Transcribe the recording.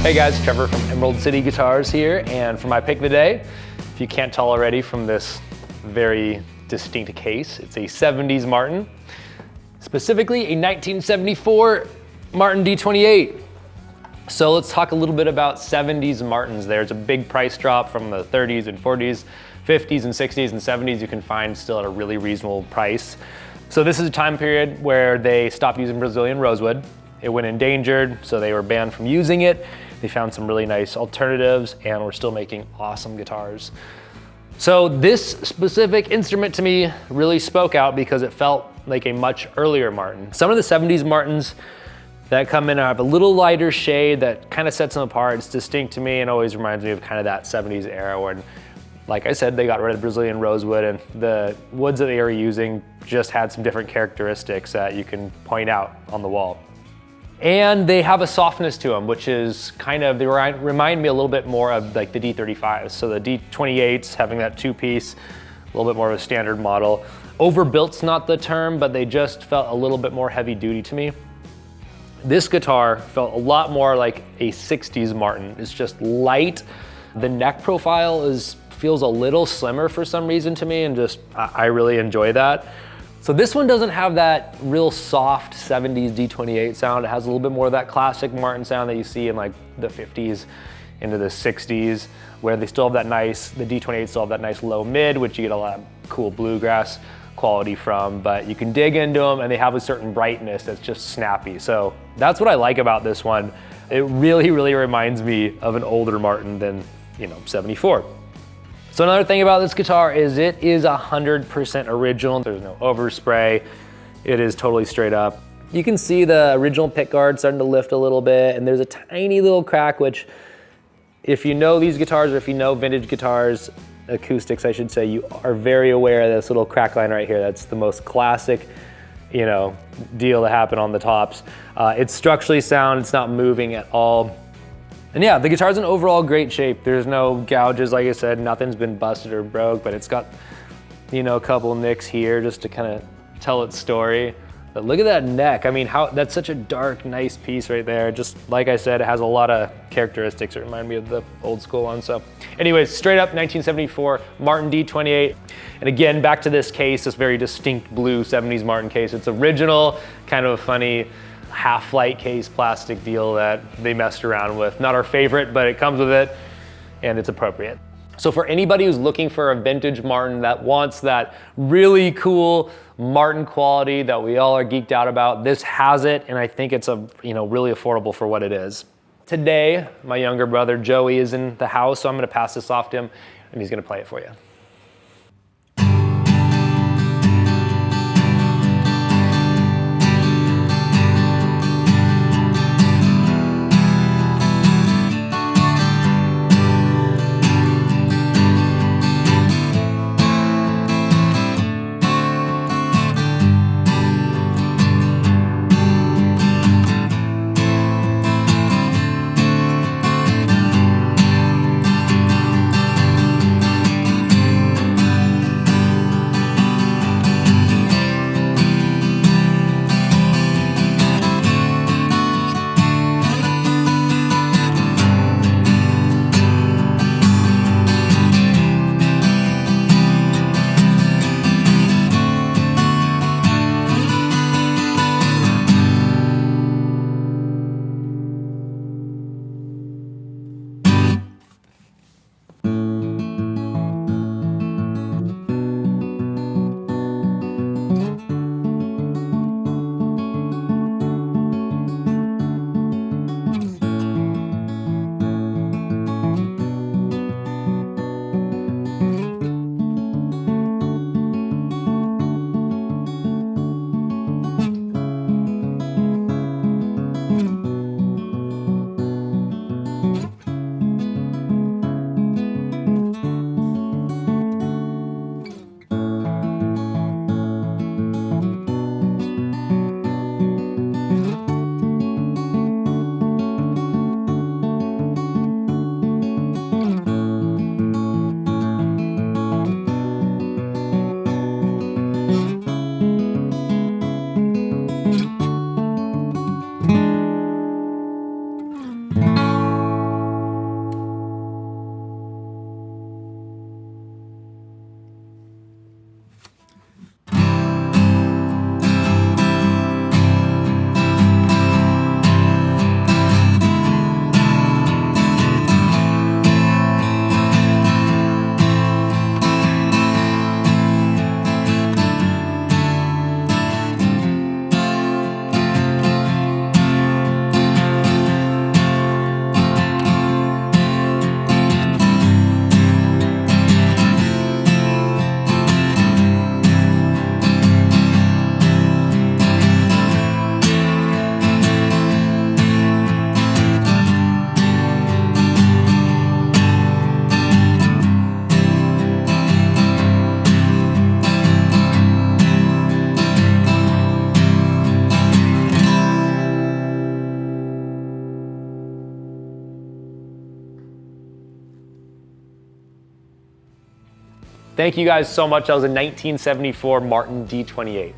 Hey guys, Trevor from Emerald City Guitars here, and for my pick of the day, if you can't tell already from this very distinct case, it's a 70s Martin, specifically a 1974 Martin D-28. So let's talk a little bit about 70s Martins. There's a big price drop from the 30s and 40s, 50s and 60s and 70s you can find still at a really reasonable price. So this is a time period where they stopped using Brazilian rosewood. It went endangered, so they were banned from using it. They found some really nice alternatives and we're still making awesome guitars. So this specific instrument to me really spoke out because it felt like a much earlier Martin. Some of the 70s Martins that come in have a little lighter shade that kind of sets them apart. It's distinct to me and always reminds me of kind of that 70s era when, like I said, they got rid of the Brazilian rosewood and the woods that they were using just had some different characteristics that you can point out on the wall. And they have a softness to them, which is kind of, they remind me a little bit more of like the D-35s. So the D-28s having that two-piece, a little bit more of a standard model. Overbuilt's not the term, but they just felt a little bit more heavy duty to me. This guitar felt a lot more like a 60s Martin. It's just light. The neck profile feels a little slimmer for some reason to me, and just, I really enjoy that. So this one doesn't have that real soft 70s D-28 sound. It has a little bit more of that classic Martin sound that you see in like the 50s into the 60s, where they still have that nice, the D-28 still have that nice low mid, which you get a lot of cool bluegrass quality from, but you can dig into them and they have a certain brightness that's just snappy. So that's what I like about this one. It really, really reminds me of an older Martin than, 74. So another thing about this guitar is it is 100% original. There's no overspray. It is totally straight up. You can see the original pick guard starting to lift a little bit, and there's a tiny little crack, which if you know these guitars, or if you know vintage guitars, acoustics I should say, you are very aware of this little crack line right here. That's the most classic, deal that happened on the tops. It's structurally sound, it's not moving at all. And yeah, the guitar's in overall great shape. There's no gouges, like I said, nothing's been busted or broke, but it's got, a couple nicks here just to kind of tell its story. But look at that neck. I mean, that's such a dark, nice piece right there. Just like I said, it has a lot of characteristics that remind me of the old school one. So anyways, straight up 1974 Martin D-28. And again, back to this case, this very distinct blue 70s Martin case. It's original, kind of a funny half-light case plastic deal that they messed around with. Not our favorite, but it comes with it and it's appropriate. So for anybody who's looking for a vintage Martin that wants that really cool Martin quality that we all are geeked out about, this has it, and I think it's really affordable for what it is. Today, my younger brother Joey is in the house, so I'm gonna pass this off to him and he's gonna play it for you. Thank you guys so much. That was a 1974 Martin D-28.